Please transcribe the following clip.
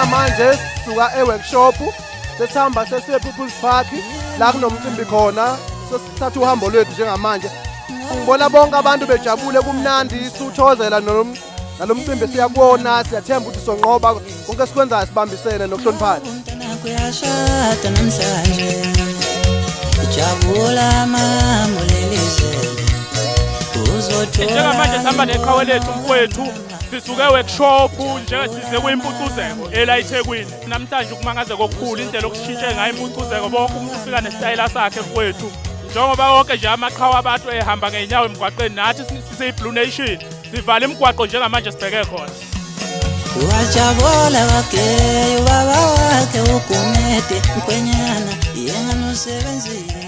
njengamanje sisuka e-workshop sesihamba sesiye People's Park la kunomcimbi khona sesithatha uhambo lwethu njengamanje. Ngibona bonke abantu bejabule kumnandi suthokozela nalomcimbi siyakubona siyathemba ukuthi sonqoba konke esikwenzayo sibambisene nokuhloniphana. Kuyashada namhlanje ijabula mamulelizele uzothola njengamanje sihamba neqhawe lethu mfowethu sisuke e-workshop njengesize kwimpucuzeko eLayithekwini. Namhlanje ukumangaze kokukhulu indlela okushintshe ngayo impucuzeko bonke umuntu ufika nesitayela sakhe mfowethu. Njengoba wonke nje amaqhawe abantu ehamba ngeenyawo emgwaqeni nathi siseyi-Blue Nation sivala imigwaqo njengamanje sibheke khona. wajabula wakeyo baba wakhe ugumede mkhwenyana yena nosebenzile